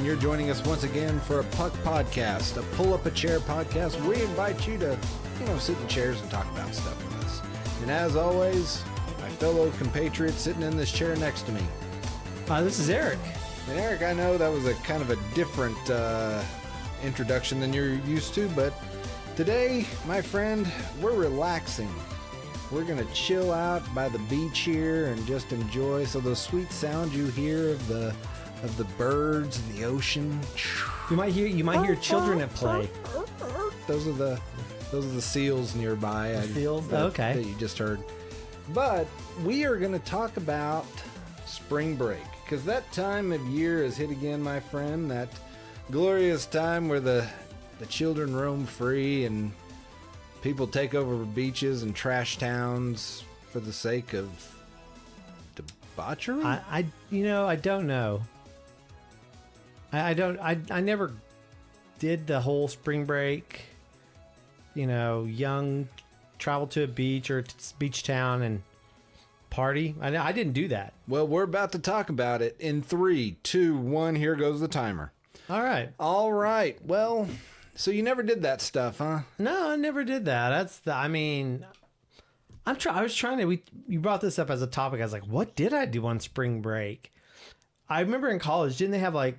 you're joining us once again for a PUC podcast, a pull-up-a-chair podcast. We invite you to, sit in chairs and talk about stuff with us. And as always, my fellow compatriot sitting in this chair next to me. This is Eric. And Eric, I know that was a kind of a different introduction than you're used to, but today, my friend, we're relaxing. We're going to chill out by the beach here and just enjoy. So those sweet sounds you hear of the birds and the ocean. You might hear children at play. Those are the seals nearby. Seals? Okay. That you just heard. But we are going to talk about spring break, because that time of year has hit again, my friend. That glorious time where the children roam free and people take over beaches and trash towns for the sake of debauchery. I don't know. I never did the whole spring break, young, travel to a beach or beach town and party. I didn't do that. Well, we're about to talk about it in 3, 2, 1. Here goes the timer. All right. Well, so you never did that stuff, huh? No, I never did that. You brought this up as a topic. I was like, what did I do on spring break? I remember in college, didn't they have like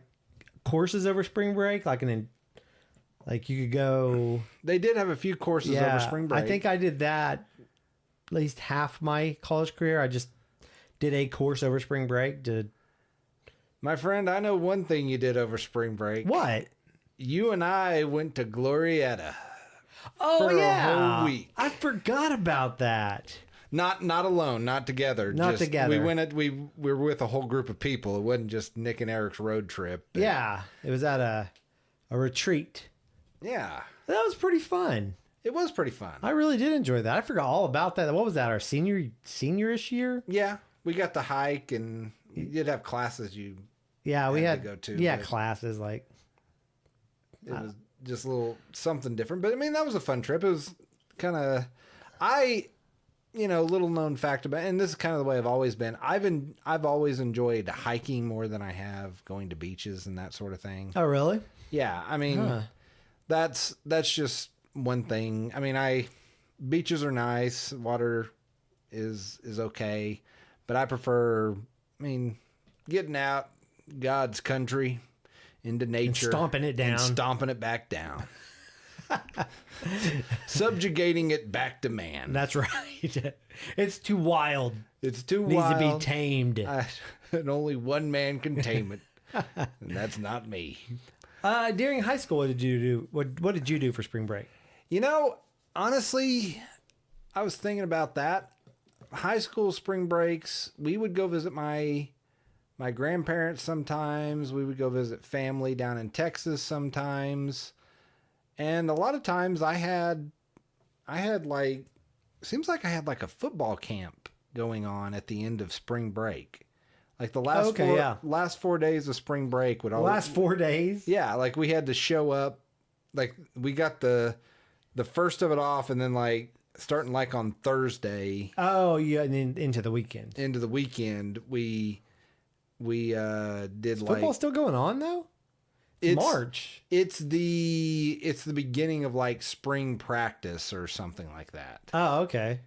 courses over spring break? Like you could go. They did have a few courses over spring break. I think I did that at least half my college career. I just did a course over spring break. My friend, I know one thing you did over spring break. What? You and I went to Glorietta. Oh, for yeah. a whole week. I forgot about that. Not alone, not together. Together. We were with a whole group of people. It wasn't just Nick and Eric's road trip. Yeah, it was at a retreat. Yeah. That was pretty fun. It was pretty fun. I really did enjoy that. I forgot all about that. What was that, our seniorish year? Yeah, we got to hike, and you did have classes we had to go to. Yeah, classes like. It was just a little something different. But, I mean, that was a fun trip. It was kind of... little known fact about... And this is kind of the way I've always been. I've always enjoyed hiking more than I have going to beaches and that sort of thing. Oh, really? Yeah. I mean, that's just one thing. I mean, beaches are nice. Water is okay. But I prefer, getting out, God's country... into nature. And stomping it down. And stomping it back down. Subjugating it back to man. That's right. It's too wild. It's too Needs wild. to be tamed. And only one man can tame it. And that's not me. During high school, what did you do? What did you do for spring break? Honestly, I was thinking about that. High school spring breaks, we would go visit my grandparents sometimes. We would go visit family down in Texas sometimes. And a lot of times seems like I had like a football camp going on at the end of spring break. Like the last 4 days of spring break would always... Last 4 days? Yeah, like we had to show up. Like we got the first of it off, and then like starting like on Thursday. Oh, yeah, and then into the weekend. Into the weekend, we did. Is football still going on though? It's March. It's the beginning of like spring practice or something like that. Oh, okay.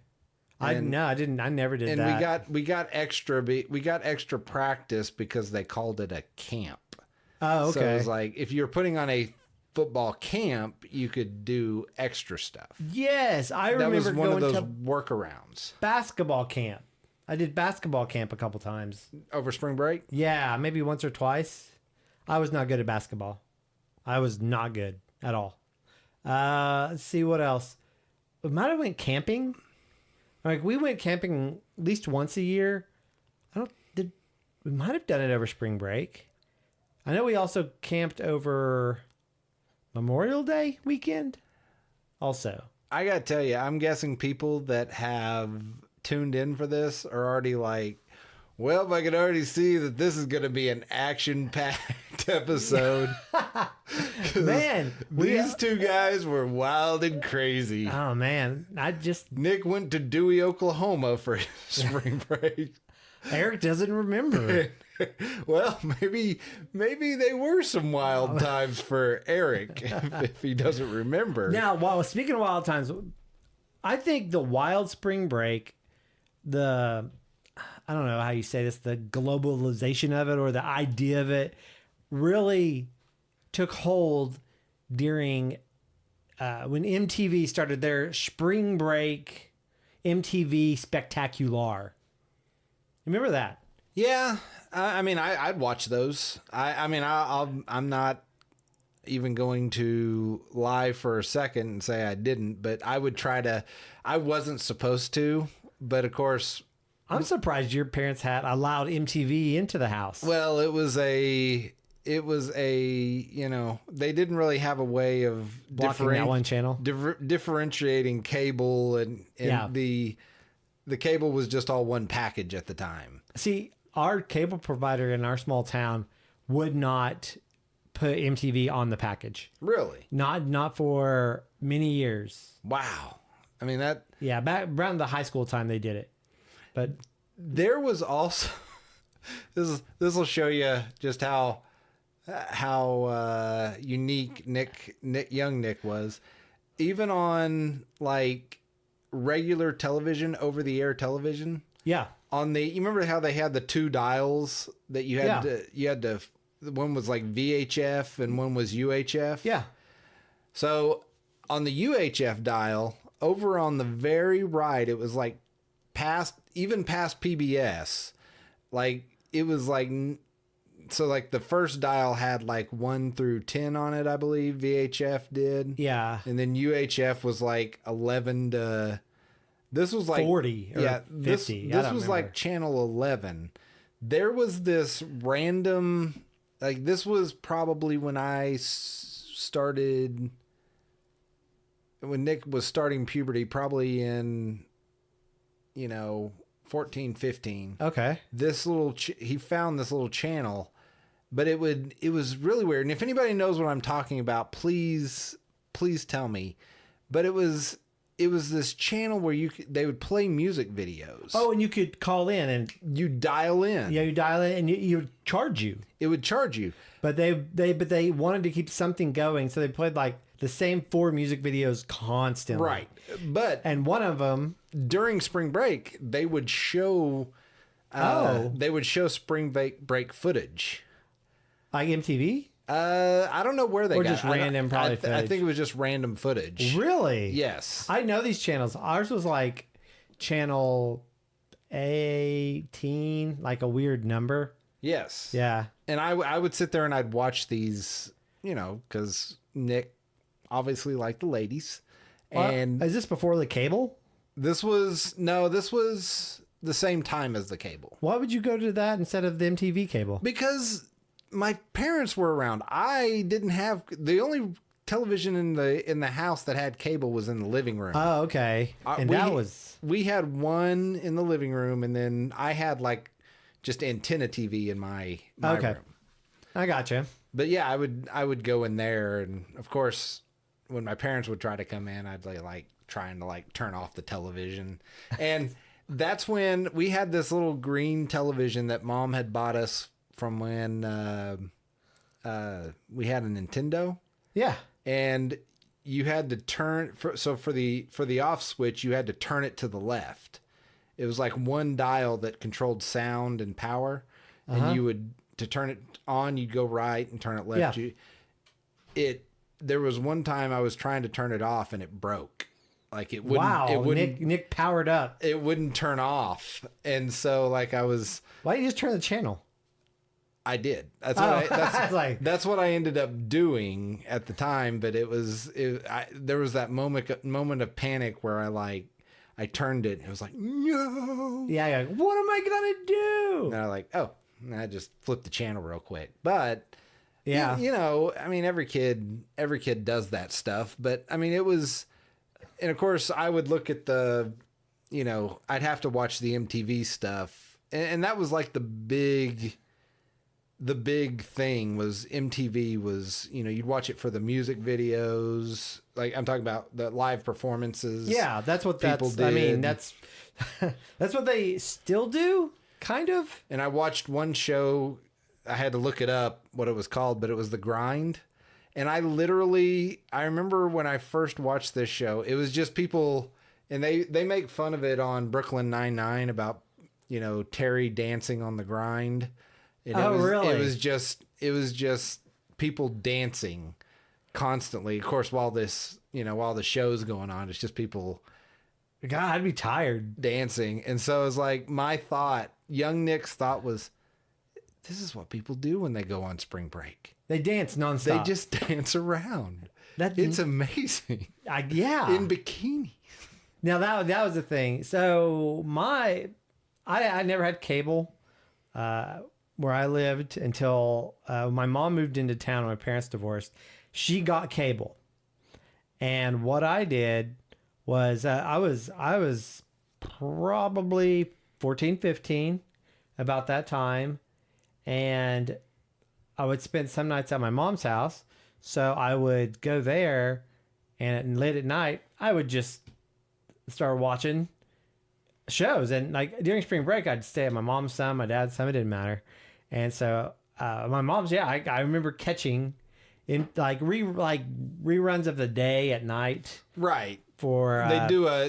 I never did that. And we got extra practice because they called it a camp. Oh, okay. So it was like if you're putting on a football camp, you could do extra stuff. Yes, I remember that was one going of those to workarounds. Basketball camp. I did basketball camp a couple times. Over spring break? Yeah, maybe once or twice. I was not good at basketball. I was not good at all. Let's see what else. We might have went camping. Like we went camping at least once a year. We might have done it over spring break. I know we also camped over Memorial Day weekend. Also, I gotta tell you, I'm guessing people that have tuned in for this are already like, well, I can already see that this is going to be an action-packed episode. Man, these two guys were wild and crazy. Oh, man. Nick went to Dewey, Oklahoma for his spring break. Eric doesn't remember. Well, maybe they were some wild times for Eric if he doesn't remember. Now, while speaking of wild times, I think the wild spring break, I don't know how you say this, the globalization of it or the idea of it really took hold during when MTV started their spring break MTV Spectacular. Remember that? Yeah, I mean, I'd watch those. I'm not even going to lie for a second and say I didn't, but I would try to. I wasn't supposed to, but of course, I'm surprised your parents had allowed MTV into the house. well, it was a, you know, they didn't really have a way of Blocking that one channel. differentiating cable and Yeah. the cable was just all one package at the time. See, our cable provider in our small town would not put MTV on the package. Really? Not for many years. Wow. I mean that. Yeah, back around the high school time they did it. But There was also this will show you just how unique young Nick was. Even on like regular television, over the air television, yeah, on the, you remember how they had the two dials that you had to one was like VHF and one was UHF. yeah. So on the UHF dial, over on the very right, it was like past PBS. Like it was like, so like the first dial had like 1 through 10 on it, I believe VHF did. Yeah. And then UHF was like 11 to, this was like 40 or 50. I This don't was remember. like channel 11. There was this random, like this was probably when I started, when Nick was starting puberty, probably in, 14, 15. Okay. This little, he found this little channel, but it was really weird. And if anybody knows what I'm talking about, please tell me. But it was this channel where they would play music videos. Oh, and you could call in and You dial in. you dial in and you would charge you. It would charge you. But they wanted to keep something going, so they played like the same 4 music videos constantly. Right. But And one of them, during spring break, they would show spring break footage. like MTV, I don't know where they or got just random probably I footage. think it was just random footage. Really? Yes. I know these channels. Ours was like channel 18, like a weird number. Yes. Yeah. And I would sit there and I'd watch these, because Nick obviously liked the ladies. And Is this before the cable? this was the same time as the cable. Why would you go to that instead of the MTV cable? Because my parents were around. I didn't have, the only television in the house that had cable was in the living room. Oh, okay. And we had one in the living room, and then I had like just antenna TV in my okay. room. I gotcha. But yeah, I would go in there, and of course, when my parents would try to come in, I'd like trying to like turn off the television. And that's when we had this little green television that Mom had bought us from when we had a Nintendo. Yeah. And you had to turn for the off switch, you had to turn it to the left. It was like one dial that controlled sound and power, and you would, to turn it on, you'd go right, and turn it left. Yeah. There was one time I was trying to turn it off and it broke. Like it wouldn't. Wow. It wouldn't. Nick powered up. It wouldn't turn off, and so like I was. Why didn't you just turn the channel? I did. That's what I ended up doing at the time. But there was that moment of panic where I turned it and it was like, no. Yeah. You're like, what am I gonna do? And I like, oh, and I just flipped the channel real quick. But Yeah. I mean, every kid does that stuff. But I mean, it was, and of course I would look at I'd have to watch the MTV stuff, and that was like the big thing was MTV was, you'd watch it for the music videos. Like I'm talking about the live performances. Yeah, that's what people did. I mean, did. that's what they still do. Kind of. And I watched one show. I had to look it up what it was called, but it was The Grind. And I remember when I first watched this show, it was just people, and they make fun of it on Brooklyn Nine-Nine about, Terry dancing on the grind. And Really? It was just people dancing constantly. Of course, while the show's going on, it's just people God, I'd be tired. dancing. And so it was like my thought, young Nick's thought was, this is what people do when they go on spring break. They dance nonstop. They just dance around. It's amazing. Yeah. In bikinis. Now that was the thing. So I never had cable where I lived until my mom moved into town when my parents divorced. She got cable, and what I did was I was probably 14, 15 about that time, and I would spend some nights at my mom's house. So I would go there, and late at night I would just start watching shows. And like during spring break, I'd stay at my mom's some, my dad's some, it didn't matter. And so my mom's, I remember catching in reruns of the day at night. Right. For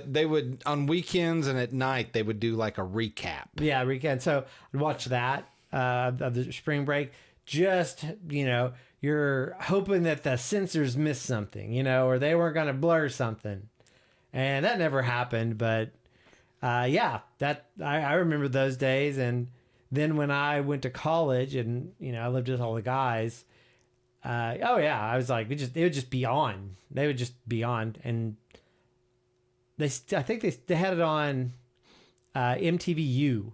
they would on weekends and at night they would do like a recap. Yeah, weekend. So I'd watch that of the spring break. Just, you're hoping that the censors missed something, or they weren't going to blur something. And that never happened. But I remember those days. And then when I went to college and, I lived with all the guys, I was like, they would just be on. They would just be on. And I think they had it on MTVU.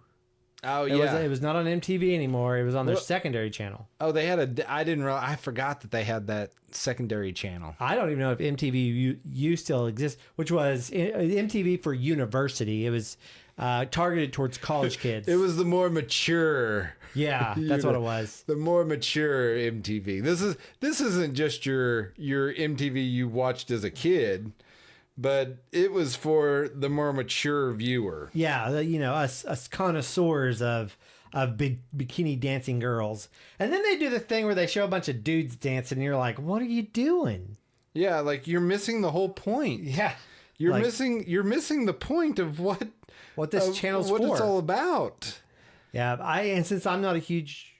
Oh, yeah. It was not on MTV anymore. It was on their secondary channel. Oh, they had I didn't realize. I forgot that they had that secondary channel. I don't even know if MTVU still exists, which was MTV for university. It was targeted towards college kids. It was the more mature. Yeah, that's what it was. The more mature MTV. This isn't just your MTV you watched as a kid, but it was for the more mature viewer. Yeah, us connoisseurs of big bikini dancing girls. And then they do the thing where they show a bunch of dudes dancing and you're like, what are you doing? Yeah, like you're missing the whole point. Yeah. You're missing the point of what this channel's for. What it's all about. Yeah, and since I'm not a huge,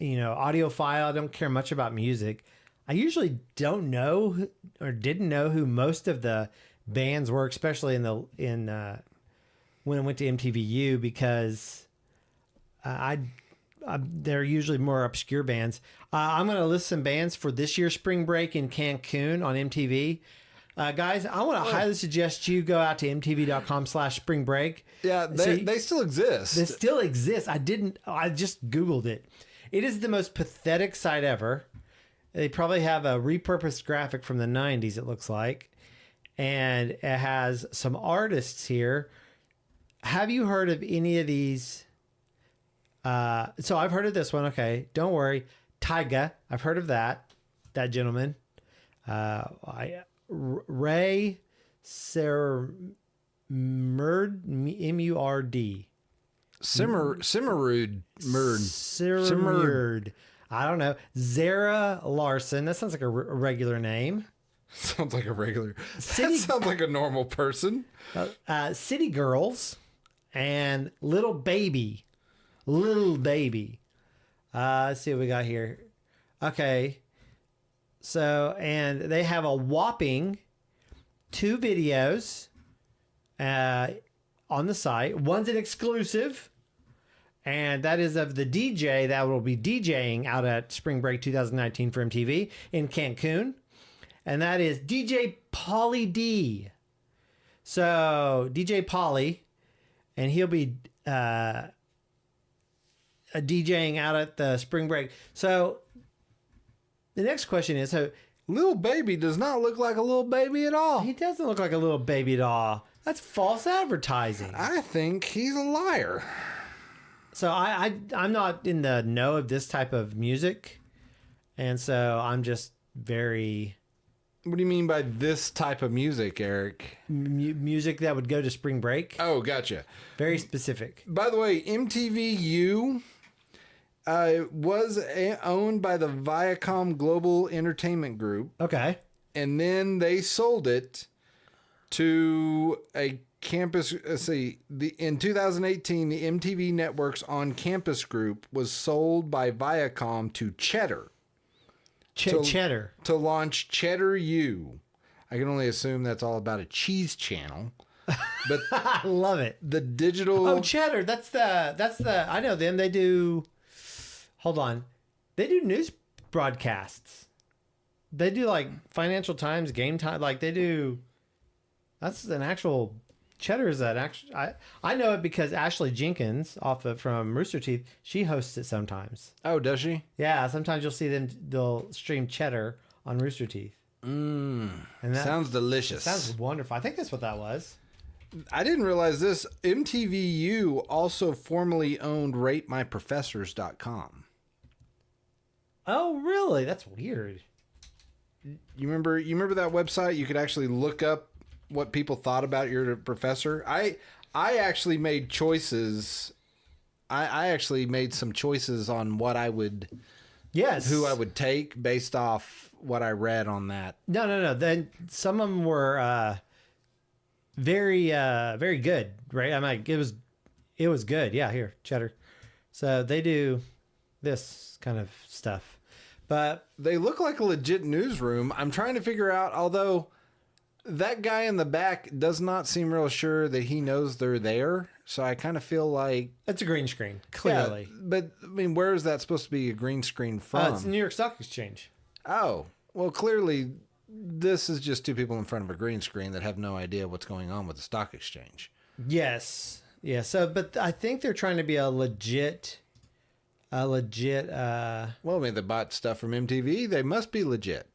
audiophile, I don't care much about music. I usually don't know or didn't know who most of the bands were, especially when I went to MTVU, because they're usually more obscure bands. I'm going to list some bands for this year's spring break in Cancun on MTV. Guys, I want to highly suggest you go out to mtv.com/spring break. Yeah, they still exist. They still exist. I just Googled it. It is the most pathetic site ever. They probably have a repurposed graphic from the 90s, it looks like. And it has some artists here. Have you heard of any of these? So I've heard of this one. Okay, don't worry. Tyga, I've heard of that gentleman. Ray Simurd, M-U-R-D. Simurd. I don't know. Zara Larson. That sounds like a regular name. Sounds like a regular. That sounds like a normal person. City Girls and Little Baby. Let's see what we got here. Okay. So, and they have a whopping 2 videos on the site. One's an exclusive, and that is of the DJ that will be DJing out at Spring Break 2019 for MTV in Cancun. And that is DJ Polly D. So, DJ Polly, and he'll be DJing out at the Spring Break. So, the next question is, Lil Baby does not look like a little baby at all. He doesn't look like a little baby at all. That's false advertising. I think he's a liar. So I'm not in the know of this type of music. And so I'm just very... What do you mean by this type of music, Eric? Music that would go to spring break. Oh, gotcha. Very specific. By the way, MTVU was owned by the Viacom Global Entertainment Group. Okay. And then they sold it to a campus. Let's see. In 2018, the MTV Networks on Campus Group was sold by Viacom to Cheddar. Cheddar. To launch Cheddar U. I can only assume that's all about a cheese channel. But I love it. the digital. Oh, Cheddar. That's the. I know them. They do. Hold on. They do news broadcasts. They do like Financial Times, Game Time. Like they do. That's an actual. Cheddar is that actually. I know it because Ashley Jenkins from Rooster Teeth. She hosts it sometimes. Oh, does she? Yeah, sometimes you'll see them. They'll stream Cheddar on Rooster Teeth. And that sounds delicious. Sounds wonderful. I think that's what that was. I didn't realize this. MTVU also formerly owned RateMyProfessors.com. Oh, really? That's weird. You remember that website? You could actually look up what people thought about your professor. I actually made choices. I actually made some choices on what I would, who I would take based off what I read on that. No. Then some of them were very good, right? I'm like, it was good. Yeah, here, Cheddar. So they do this kind of stuff, but they look like a legit newsroom. I'm trying to figure out, although that guy in the back does not seem real sure that he knows they're there. So I kind of feel like it's a green screen, clearly. Yeah, but I mean, where is that supposed to be a green screen from? It's the New York Stock Exchange. Oh, well, clearly this is just two people in front of a green screen that have no idea what's going on with the stock exchange. Yes. Yeah. So, but I think they're trying to be a legit. Well, I mean, they bought stuff from MTV. They must be legit.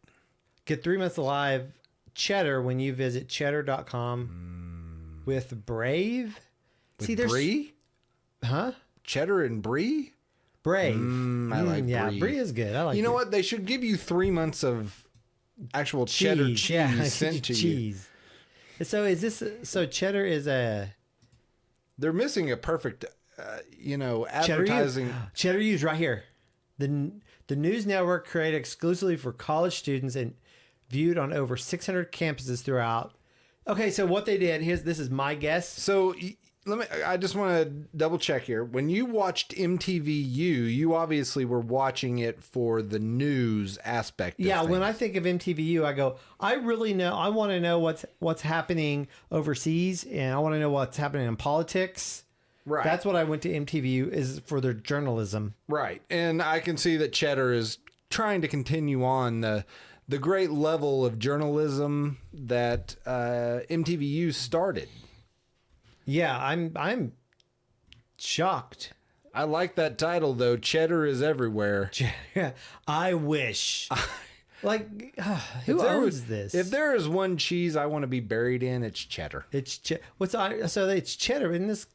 Get 3 months alive Cheddar when you visit cheddar.com with Brave. With Brie? Huh? Cheddar and Brie? Brave. I like Brie. Yeah, Brie is good. I like. You know what? They should give you 3 months of actual cheddar cheese sent to you. So is this? So Cheddar is a. They're missing a perfect, advertising. Cheddar U's right here. The news network created exclusively for college students and viewed on over 600 campuses throughout. Okay, so what they did, this is my guess. So I just want to double check here. When you watched MTVU, you obviously were watching it for the news aspect of things. When I think of MTVU, I go, I want to know what's happening overseas, and I want to know what's happening in politics. Right. That's what I went to MTVU is for their journalism. Right. And I can see that Cheddar is trying to continue on the great level of journalism that MTVU started. Yeah, I'm shocked. I like that title though. Cheddar is everywhere. I wish. Like, who owns this? If there is one cheese I want to be buried in, it's cheddar. It's it's cheddar. And this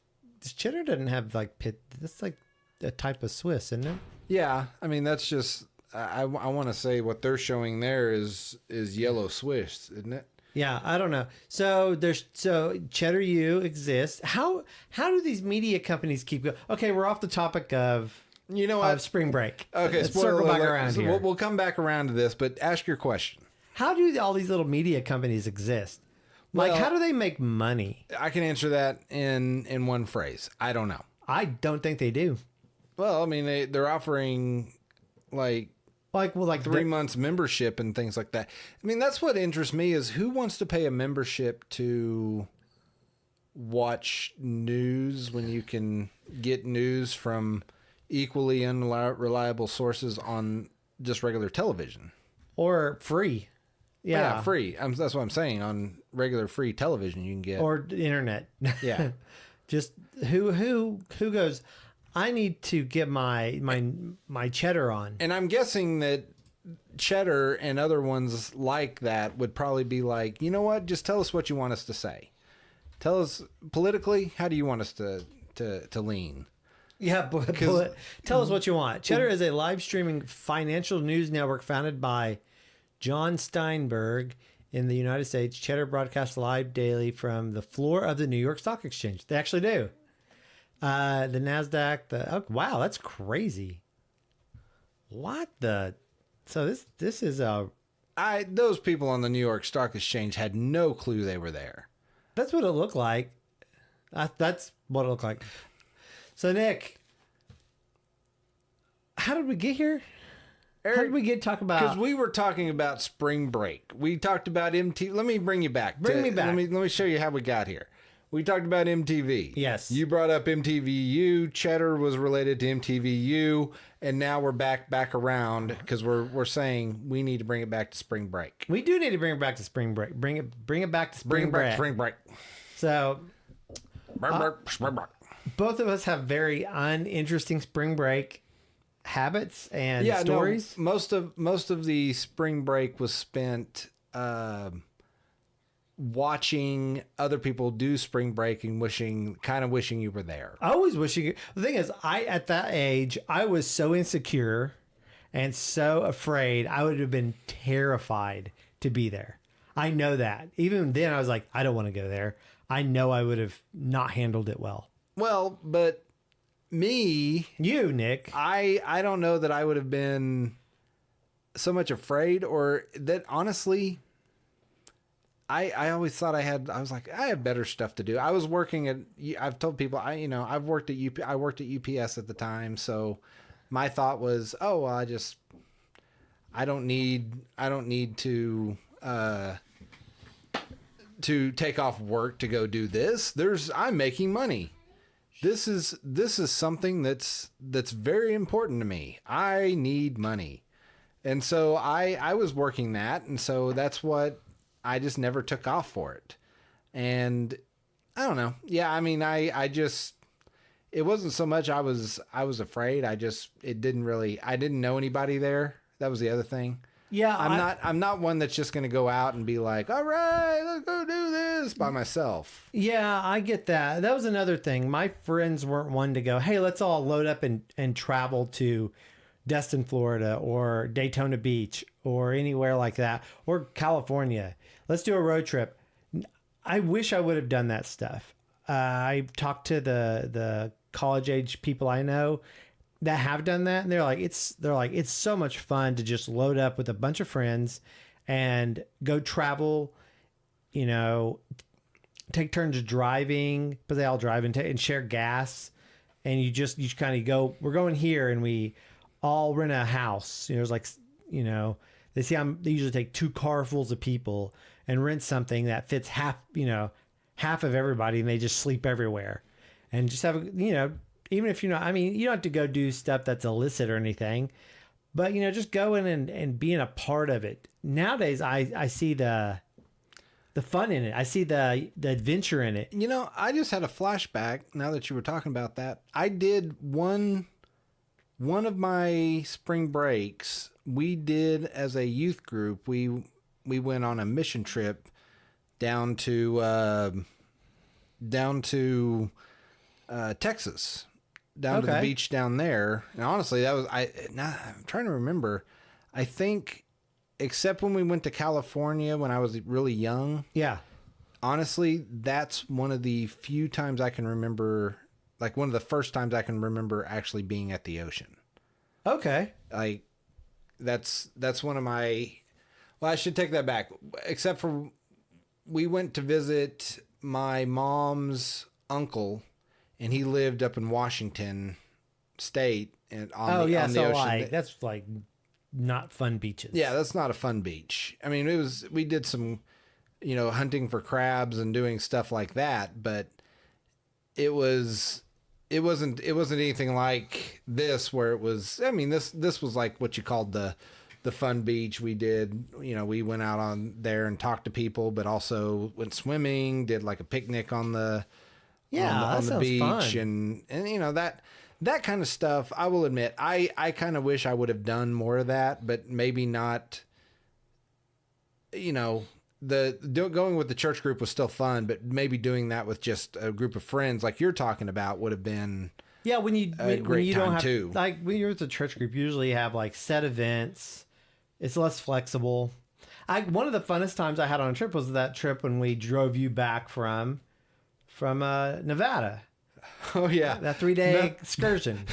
cheddar doesn't have like pit. That's like a type of Swiss, isn't it? Yeah, I mean that's just. I want to say what they're showing there is yellow Swiss, isn't it? Yeah, I don't know. So Cheddar U exists. How do these media companies keep going? Okay, we're off the topic of spring break. Okay, let's circle back around here. We'll come back around to this, but ask your question. How do all these little media companies exist? Like, how do they make money? I can answer that in one phrase. I don't know. I don't think they do. Well, I mean they're offering like 3 months membership and things like that. I mean, that's what interests me is who wants to pay a membership to watch news when you can get news from equally unreliable sources on just regular television or free. Yeah, free. That's what I'm saying. On regular free television, you can get or internet. Yeah, just who goes. I need to get my cheddar on. And I'm guessing that Cheddar and other ones like that would probably be like, you know what? Just tell us what you want us to say. Tell us politically, how do you want us to lean? Yeah, tell us what you want. Cheddar is a live streaming financial news network founded by John Steinberg in the United States. Cheddar broadcasts live daily from the floor of the New York Stock Exchange. They actually do. The NASDAQ, oh, wow, that's crazy. What the? So this is a... Those people on the New York Stock Exchange had no clue they were there. That's what it looked like. That's what it looked like. So, Nick, how did we get here? Eric, how did we talk about? Because we were talking about spring break. We talked about MTV. Let me bring you back. Bring me back. Let me show you how we got here. We talked about MTV. Yes. You brought up MTVU. Cheddar was related to MTVU, and now we're back around because we're saying we need to bring it back to spring break. We do need to bring it back to spring break. Bring it back to spring break. Spring break. So, Spring break. Both of us have very uninteresting spring break habits and stories. No, most of the spring break was spent watching other people do spring break and wishing you were there. I always wishing. The thing is, at that age, I was so insecure and so afraid. I would have been terrified to be there. I know that. Even then, I was like, I don't want to go there. I know I would have not handled it well. Well, but you, Nick, I don't know that I would have been so much afraid, or that honestly, I always thought I was like, I have better stuff to do. I was working at, I've told people, I've worked at I worked at UPS at the time. So my thought was, oh, well, I don't need to take off work to go do this. I'm making money. This is something that's very important to me. I need money. And so I was working that. And so that's what I just never took off for it. And I don't know. Yeah. I mean, it wasn't so much I was afraid. I didn't know anybody there. That was the other thing. Yeah, I'm not one that's just going to go out and be like, all right, let's go do this by myself. Yeah, I get that. That was another thing. My friends weren't one to go, hey, let's all load up and travel to Destin, Florida, or Daytona Beach, or anywhere like that, or California. Let's do a road trip. I wish I would have done that stuff. I talked to the college age people I know that have done that, and they're like it's so much fun to just load up with a bunch of friends and go travel, take turns driving, but they all drive and share gas, and you kind of go, we're going here, and we all rent a house. It's like, they usually take 2 carfuls of people and rent something that fits half of everybody, and they just sleep everywhere and just have even if you don't have to go do stuff that's illicit or anything, but just go in and being a part of it. Nowadays, I see the fun in it. I see the adventure in it. I just had a flashback now that you were talking about that. I did one of my spring breaks. We did as a youth group. We went on a mission trip down to Texas. Down to the beach down there. And honestly, I'm trying to remember. I think, except when we went to California when I was really young. Yeah. Honestly, that's one of the few times I can remember, like one of the first times I can remember actually being at the ocean. Okay. Like, that's one of my, well, I should take that back. Except for we went to visit my mom's uncle, and he lived up in Washington State and on the ocean. That's like not fun beaches. Yeah, that's not a fun beach. I mean, we did some, hunting for crabs and doing stuff like that, but it wasn't anything like this where it was, I mean, this was like what you called the fun beach. We did, we went out on there and talked to people, but also went swimming, did like a picnic on the beach, fun. and that kind of stuff. I will admit, I kind of wish I would have done more of that, but maybe not. Going with the church group was still fun, but maybe doing that with just a group of friends like you're talking about would have been when you don't have too. Like when you're with the church group, you usually have like set events. It's less flexible. One of the funnest times I had on a trip was that trip when we drove you back from Nevada. Oh yeah, That 3-day excursion.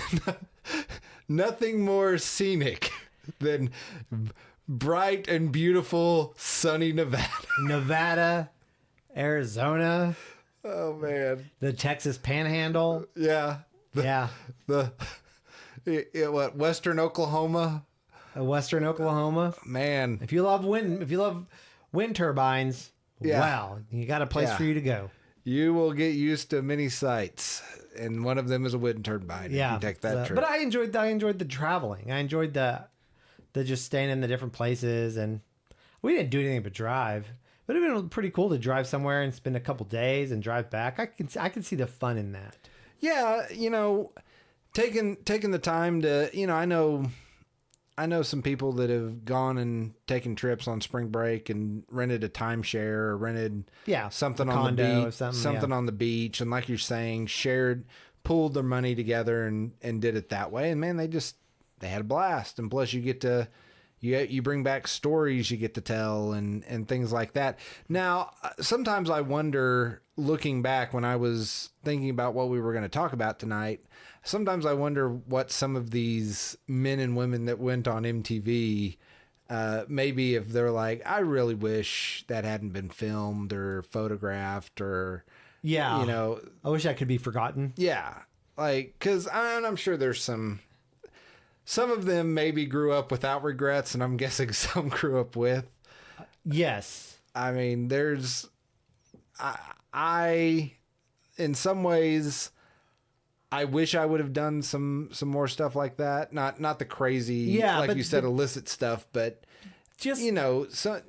Nothing more scenic than bright and beautiful sunny Nevada. Nevada, Arizona, Oh man, the Texas Panhandle. yeah, Yeah, what Western Oklahoma? Western Oklahoma. Man, If you love wind turbines, Yeah. wow, you got a place Yeah. for you to go. you will get used to many sights, and one of them is a wind turbine. Yeah, if you take that trip. But I enjoyed the traveling. I enjoyed the just staying in the different places, and we didn't do anything but drive. But it'd been pretty cool to drive somewhere and spend a couple days and drive back. I can see the fun in that. Yeah, taking the time to, I know some people that have gone and taken trips on spring break and rented a timeshare or rented something a on the condo or beach, something, on the beach, and like you're saying, pooled their money together and did it that way. And man, they had a blast. And plus, you get to you bring back stories you get to tell and things like that. Now, sometimes I wonder, looking back when I was thinking about what we were going to talk about tonight, sometimes I wonder what some of these men and women that went on MTV, maybe if they're like, I really wish that hadn't been filmed or photographed or, I wish I could be forgotten. yeah, like, because I'm sure there's some of them maybe grew up without regrets, and I'm guessing some grew up with. Yes. I mean, I in some ways, I wish I would have done some more stuff like that. Not the crazy, like you said, illicit stuff, but just so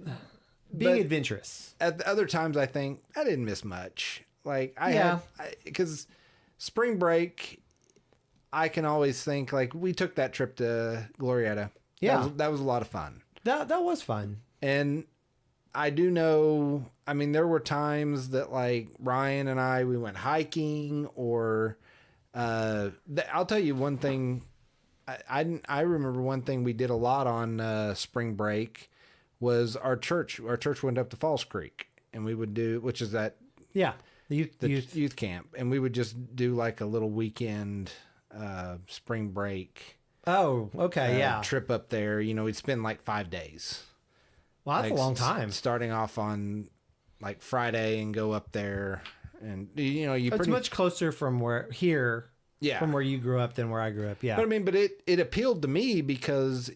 being adventurous. At the other times, I think I didn't miss much. Like because spring break, I can always think, like, we took that trip to Glorieta. Yeah, that was a lot of fun. That was fun. And I do know, I mean, there were times that, like, Ryan and we went hiking, or I'll tell you one thing. I remember one thing we did a lot on spring break was our church. Our church went up to Falls Creek, and we would do, which is that the youth camp, and we would just do like a little weekend spring break. Oh, okay, trip up there. We'd spend like 5 days. Well, that's a long time. Starting off on like Friday and go up there, and it's much closer from where you grew up than where I grew up. Yeah, but I mean, it appealed to me because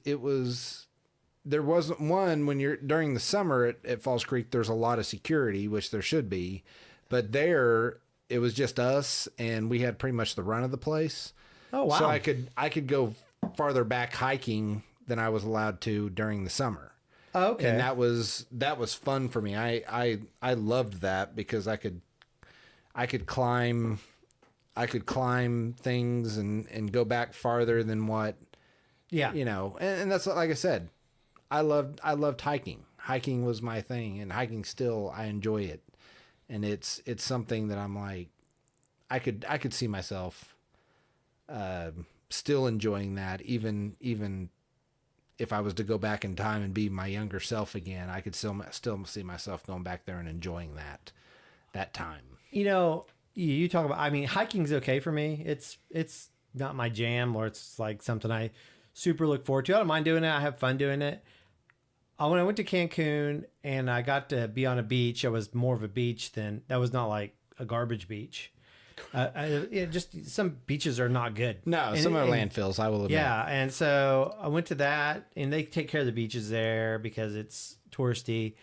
there wasn't one when you're during the summer at Falls Creek. There's a lot of security, which there should be, but there it was just us, and we had pretty much the run of the place. Oh wow! So I could go farther back hiking than I was allowed to during the summer. Oh, okay. And that was fun for me. I loved that because I could climb things and go back farther than what. Yeah. And that's, like I said, I loved hiking. Hiking was my thing, and hiking still, I enjoy it. And it's something that I'm like, I could see myself still enjoying that, even if I was to go back in time and be my younger self again. I could still see myself going back there and enjoying that time. You talk about, I mean, hiking's okay for me. It's not my jam, or it's like something I super look forward to. I don't mind doing it. I have fun doing it. When I went to Cancun and I got to be on a beach, it was more of a beach that was not like a garbage beach. Just some beaches are not good. No, some are landfills, I will admit. Yeah, and so I went to that, and they take care of the beaches there because it's touristy.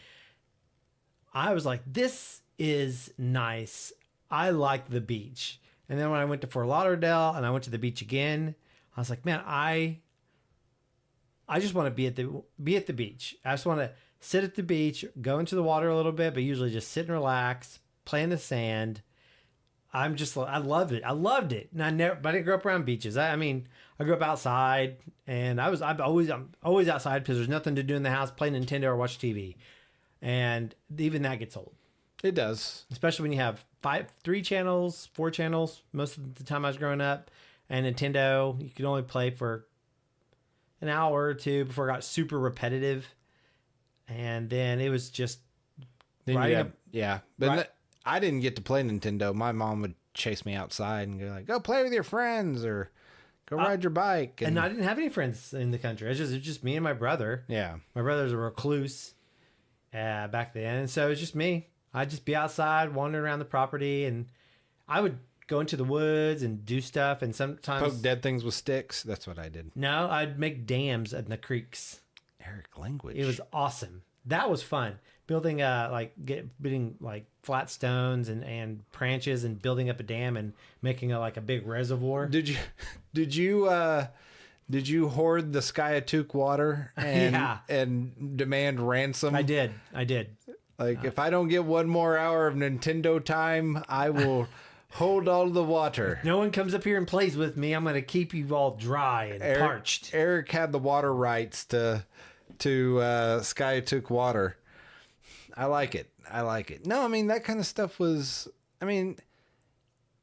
I was like, this is nice. I like the beach. And then when I went to Fort Lauderdale and I went to the beach again, I was like, man, I just want to be at the beach. I just want to sit at the beach, go into the water a little bit, but usually just sit and relax, play in the sand. I loved it. I loved it. And I didn't grow up around beaches. I grew up outside, and I'm always outside because there's nothing to do in the house, play Nintendo or watch TV. And even that gets old. It does. Especially when you have 4 channels most of the time I was growing up. And Nintendo, you could only play for an hour or two before it got super repetitive. and then it was just Then you riding had- a- yeah. But Right. I didn't get to play Nintendo. My mom would chase me outside and go like, "Go play with your friends," or "Go ride your bike." and I didn't have any friends in the country. It was just me and my brother. yeah. My brother's a recluse back then, and so it was just me. I'd just be outside wandering around the property, and I would go into the woods and do stuff. And sometimes Poke dead things with sticks. That's what I did. no, I'd make dams in the creeks. Eric, language. It was awesome. That was fun. Building building like flat stones and branches and building up a dam and making a big reservoir. Did you hoard the Skiatook water and Yeah. and demand ransom? I did. Like, if I don't get one more hour of Nintendo time, I will hold all the water. No one comes up here and plays with me. I'm going to keep you all dry and parched. Eric had the water rights to Skiatook water. I like it. No, I mean, that kind of stuff was,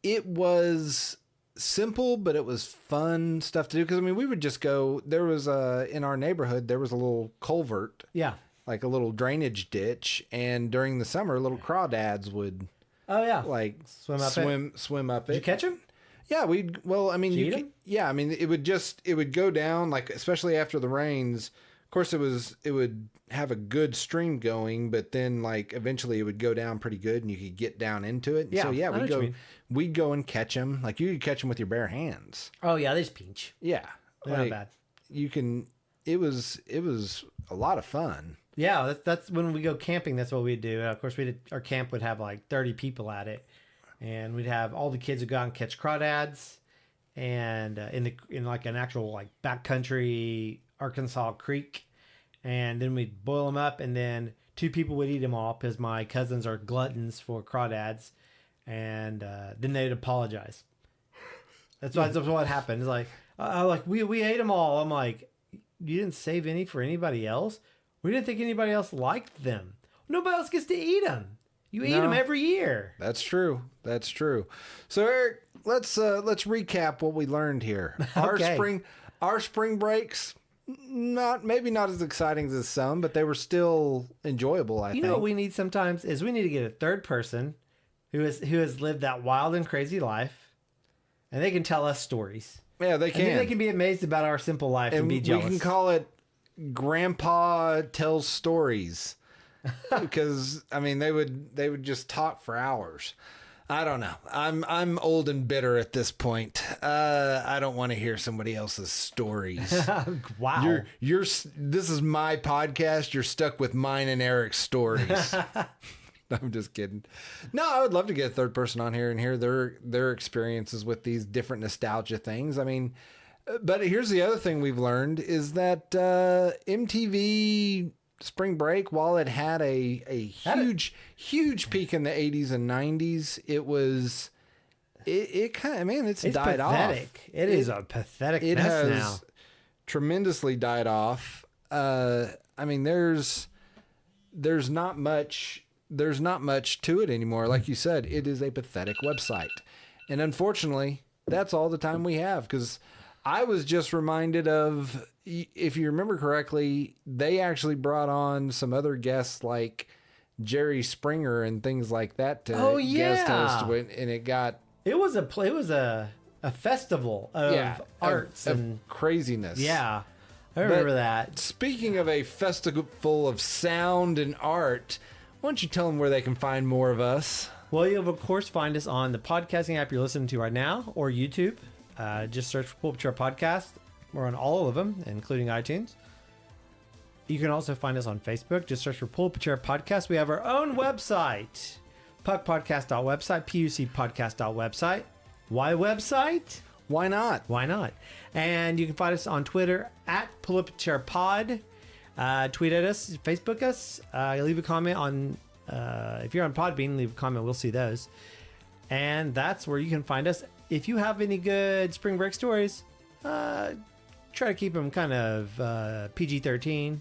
it was simple, but it was fun stuff to do. Because, we would just go, there was in our neighborhood, there was a little culvert, Yeah. like a little drainage ditch. And during the summer, little crawdads would Oh yeah. like Swim up it? swim up it. Did you catch him? Yeah, you eat could, 'em? yeah, it would go down, like, especially after the rains. Of course, it would have a good stream going, but then like eventually it would go down pretty good, and you could get down into it. And Yeah, so yeah, I know what you mean. we'd go and catch them. Like, you could catch them with your bare hands. Oh yeah, they just pinch. Yeah, They're like, not bad. You can. It was a lot of fun. Yeah, that's when we go camping. That's what we do. Of course, our camp would have like 30 people at it, and we'd have all the kids would go out and catch crawdads, and in like an actual like backcountry Arkansas creek, and then we'd boil them up, and then 2 people would eat them all because my cousins are gluttons for crawdads, and then they'd apologize. That's what happened. It's like we ate them all. I'm like, you didn't save any for anybody else. We didn't think anybody else liked them. Nobody else gets to eat them. You eat them every year. That's true. So Eric, let's recap what we learned here. Okay. Our spring breaks, maybe not as exciting as some, but they were still enjoyable. I think. You know what we need sometimes is we need to get a third person who has lived that wild and crazy life, and they can tell us stories. Yeah, they can. And then they can be amazed about our simple life and be jealous. We can call it Grandpa Tells Stories, because they would just talk for hours. I don't know. I'm old and bitter at this point. I don't want to hear somebody else's stories. Wow. This is my podcast. You're stuck with mine and Eric's stories. I'm just kidding. No, I would love to get a third person on here and hear their experiences with these different nostalgia things. But here's the other thing we've learned is that MTV Spring Break, while it had a huge peak in the 80s and 90s, it's died pathetic. off. It is a pathetic It mess has now. tremendously died off. There's not much to it anymore. Like you said, it is a pathetic website. And unfortunately, that's all the time we have, because I was just reminded of, if you remember correctly, they actually brought on some other guests like Jerry Springer and things like that to guest host, and It was a festival of arts of and craziness. yeah. I remember that. Speaking of a festival of sound and art, why don't you tell them where they can find more of us? Well, you'll of course find us on the podcasting app you're listening to right now, or YouTube. Just search for Pull Up Chair Podcast. We're on all of them, including iTunes. You can also find us on Facebook. Just search for Pull Up Chair Podcast. We have our own website, puckpodcast.website, pucpodcast.website. Why website? Why not? Why not? And you can find us on Twitter at Pull Up Chair Pod. Tweet at us, Facebook us, leave a comment on, if you're on Podbean, leave a comment. We'll see those. And that's where you can find us. If you have any good spring break stories, try to keep them kind of PG-13,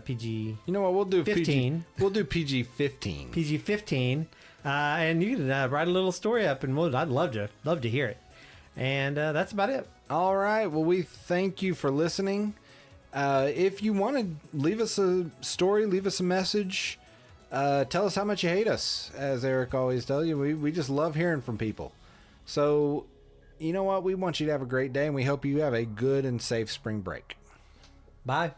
PG. You know what? We'll do 15. We'll do PG-15. PG-15, and you can write a little story up, and I'd love to hear it. And that's about it. All right. Well, we thank you for listening. If you want to leave us a story, leave us a message, tell us how much you hate us, as Eric always tells you. We just love hearing from people. So, you know what? We want you to have a great day, and we hope you have a good and safe spring break. Bye.